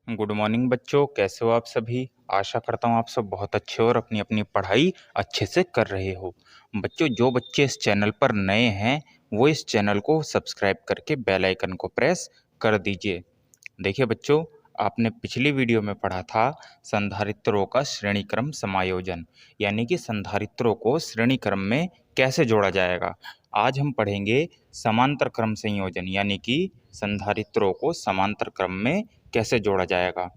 Good morning बच्चों, कैसे हो आप सभी। आशा करता हूँ आप सब बहुत अच्छे हो और अपनी अपनी पढ़ाई अच्छे से कर रहे हो। बच्चों, जो बच्चे इस चैनल पर नए हैं वो इस चैनल को सब्सक्राइब करके बेल आइकन को प्रेस कर दीजिए। देखिए बच्चों, आपने पिछली वीडियो में पढ़ा था संधारित्रों का श्रेणी क्रम समायोजन, यानी कि संधारित्रों को श्रेणी क्रम में कैसे जोड़ा जाएगा। आज हम पढ़ेंगे समांतर क्रम संयोजन, यानी कि संधारित्रों को समांतर क्रम में कैसे जोड़ा जाएगा।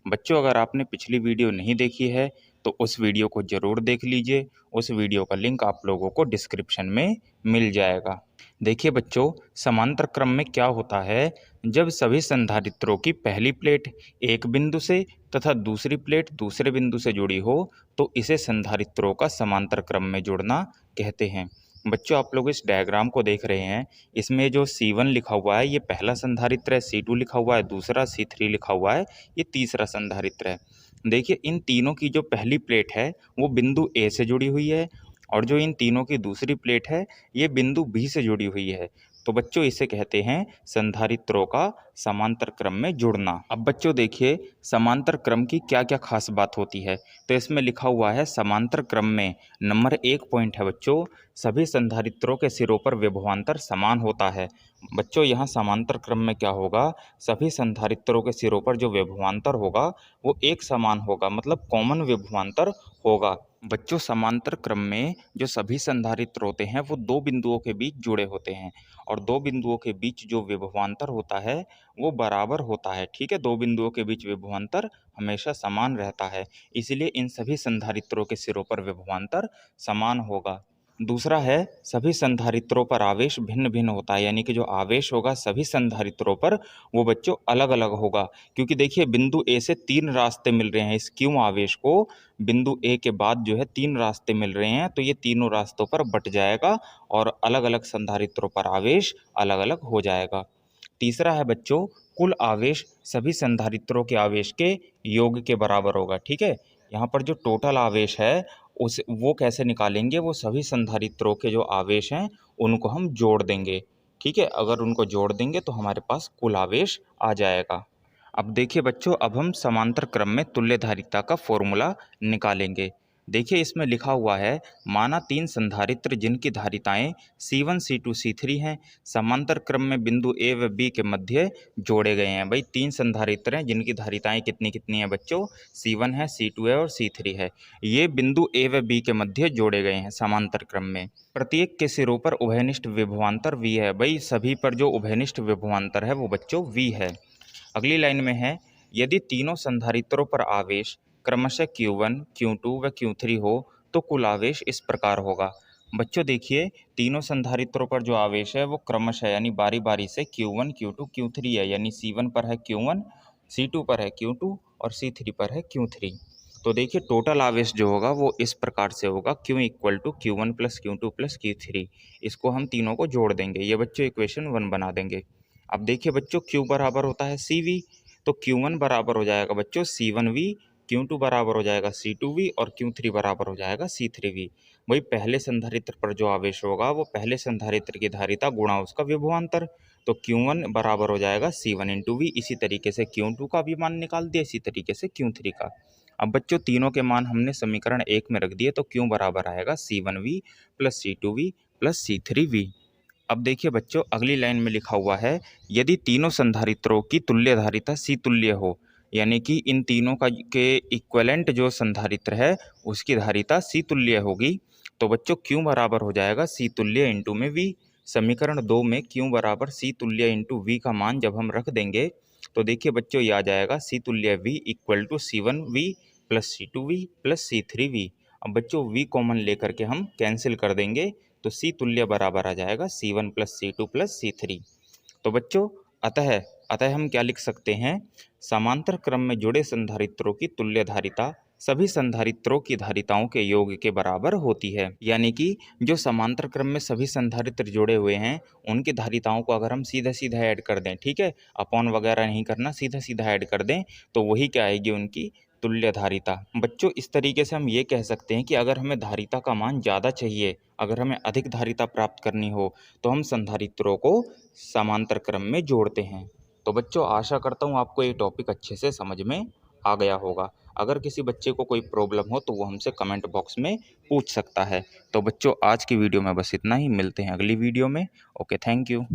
बच्चों, अगर आपने पिछली वीडियो नहीं देखी है तो उस वीडियो को ज़रूर देख लीजिए। उस वीडियो का लिंक आप लोगों को डिस्क्रिप्शन में मिल जाएगा। देखिए बच्चों, समांतर क्रम में क्या होता है, जब सभी संधारित्रों की पहली प्लेट एक बिंदु से तथा दूसरी प्लेट दूसरे बिंदु से जुड़ी हो तो इसे संधारित्रों का समांतर क्रम में जोड़ना कहते हैं। बच्चों, आप लोग इस डायग्राम को देख रहे हैं, इसमें जो C1 लिखा हुआ है ये पहला संधारित्र है, C2 लिखा हुआ है दूसरा, C3 लिखा हुआ है ये तीसरा संधारित्र है। देखिए, इन तीनों की जो पहली प्लेट है वो बिंदु A से जुड़ी हुई है और जो इन तीनों की दूसरी प्लेट है ये बिंदु B से जुड़ी हुई है। तो बच्चों, इसे कहते हैं संधारित्रों का समांतर क्रम में जुड़ना। अब बच्चों देखिए, समांतर क्रम की क्या क्या खास बात होती है। तो इसमें लिखा हुआ है समांतर क्रम में नंबर 1 पॉइंट है बच्चों, सभी संधारित्रों के सिरों पर विभवांतर समान होता है। बच्चों, यहाँ समांतर क्रम में क्या होगा, सभी संधारित्रों के सिरों पर जो विभवांतर होगा वो एक समान होगा, मतलब कॉमन विभवांतर होगा। बच्चों, समांतर क्रम में जो सभी संधारित्र होते हैं वो दो बिंदुओं के बीच जुड़े होते हैं और दो बिंदुओं के बीच जो विभवांतर होता है वो बराबर होता है। ठीक है, दो बिंदुओं के बीच विभवांतर हमेशा समान रहता है, इसलिए इन सभी संधारित्रों के सिरों पर विभवांतर समान होगा। दूसरा है, सभी संधारित्रों पर आवेश भिन्न भिन्न होता है, यानी कि जो आवेश होगा सभी संधारित्रों पर वो बच्चों अलग अलग होगा। क्योंकि देखिए, बिंदु ए से तीन रास्ते मिल रहे हैं, इस क्यू आवेश को बिंदु ए के बाद जो है तीन रास्ते मिल रहे हैं, तो ये तीनों रास्तों पर बट जाएगा और अलग अलग संधारित्रों पर आवेश अलग अलग हो जाएगा। तीसरा है बच्चों, कुल आवेश सभी संधारित्रों के आवेश के योग के बराबर होगा। ठीक है, यहाँ पर जो टोटल आवेश है उस वो कैसे निकालेंगे, वो सभी संधारित्रों के जो आवेश हैं उनको हम जोड़ देंगे। ठीक है, अगर उनको जोड़ देंगे तो हमारे पास कुल आवेश आ जाएगा। अब देखिए बच्चों, अब हम समांतर क्रम में तुल्यधारिता का फॉर्मूला निकालेंगे। देखिए, इसमें लिखा हुआ है, माना तीन संधारित्र जिनकी धारिताएं C1 C2 C3 हैं समांतर क्रम में बिंदु A व B के मध्य जोड़े गए हैं। भाई, तीन संधारित्र हैं जिनकी धारिताएं कितनी कितनी हैं बच्चों, C1 है, C2 है और C3 है। ये बिंदु A व B के मध्य जोड़े गए हैं समांतर क्रम में। प्रत्येक के सिरों पर उभयनिष्ठ विभवांतर V है। भाई, सभी पर जो उभयनिष्ठ विभवांतर है वो बच्चों V है। अगली लाइन में है, यदि तीनों संधारित्रों पर आवेश क्रमशः Q1 Q2 व Q3 हो तो कुल आवेश इस प्रकार होगा। बच्चों देखिए, तीनों संधारित्रों पर जो आवेश है वो क्रमशः यानी बारी बारी से Q1 Q2 Q3 है, यानी C1 पर है Q1, C2 पर है Q2 और C3 पर है Q3। तो देखिए, टोटल आवेश जो होगा वो इस प्रकार से होगा, Q equal to Q1 plus Q2 plus Q3। इसको हम तीनों को जोड़ देंगे, ये बच्चों इक्वेशन 1 बना देंगे। अब देखिए बच्चों, Q बराबर होता है CV, तो Q1 बराबर हो जाएगा बच्चों C1V, Q2 बराबर हो जाएगा C2V और Q3 बराबर हो जाएगा C3V। वही पहले संधारित्र पर जो आवेश होगा वो पहले संधारित्र की धारिता गुणा उसका विभवांतर, तो Q1 बराबर हो जाएगा C1 इंटू V। इसी तरीके से Q2 का भी मान निकाल दिया, इसी तरीके से Q3 का। अब बच्चों, तीनों के मान हमने समीकरण 1 में रख दिए, तो Q बराबर आएगा C1V plus C2V plus C3V। अब देखिए बच्चों, अगली लाइन में लिखा हुआ है, यदि तीनों संधारित्रों की तुल्य धारिता C तुल्य हो, यानी कि इन तीनों का के इक्विवेलेंट जो संधारित्र है उसकी धारिता C तुल्य होगी, तो बच्चों Q बराबर हो जाएगा C तुल्य इंटू में V। समीकरण 2 में Q बराबर C तुल्य इंटू V का मान जब हम रख देंगे तो देखिए बच्चों, ये आ जाएगा C तुल्य V equal to C1V plus C2V plus C3V। अब बच्चों, V कॉमन लेकर के हम कैंसिल कर देंगे, तो C तुल्य बराबर आ जाएगा C1 plus C2 plus C3। तो बच्चों, अतः अतः हम क्या लिख सकते हैं, समांतर क्रम में जुड़े संधारित्रों की तुल्य धारिता सभी संधारित्रों की धारिताओं के योग के बराबर होती है। यानी कि जो समांतर क्रम में सभी संधारित्र जुड़े हुए हैं उनकी धारिताओं को अगर हम सीधा सीधा ऐड कर दें, ठीक है, अपॉन वगैरह नहीं करना, सीधा सीधा ऐड कर दें, तो वही क्या आएगी, उनकी तुल्य धारिता। बच्चों, इस तरीके से हम ये कह सकते हैं कि अगर हमें धारिता का मान ज़्यादा चाहिए, अगर हमें अधिक धारिता प्राप्त करनी हो तो हम संधारित्रों को समांतर क्रम में जोड़ते हैं। तो बच्चों आशा करता हूँ आपको ये टॉपिक अच्छे से समझ में आ गया होगा। अगर किसी बच्चे को कोई प्रॉब्लम हो तो वो हमसे कमेंट बॉक्स में पूछ सकता है। तो बच्चों आज की वीडियो में बस इतना ही, मिलते हैं अगली वीडियो में। Okay, thank you.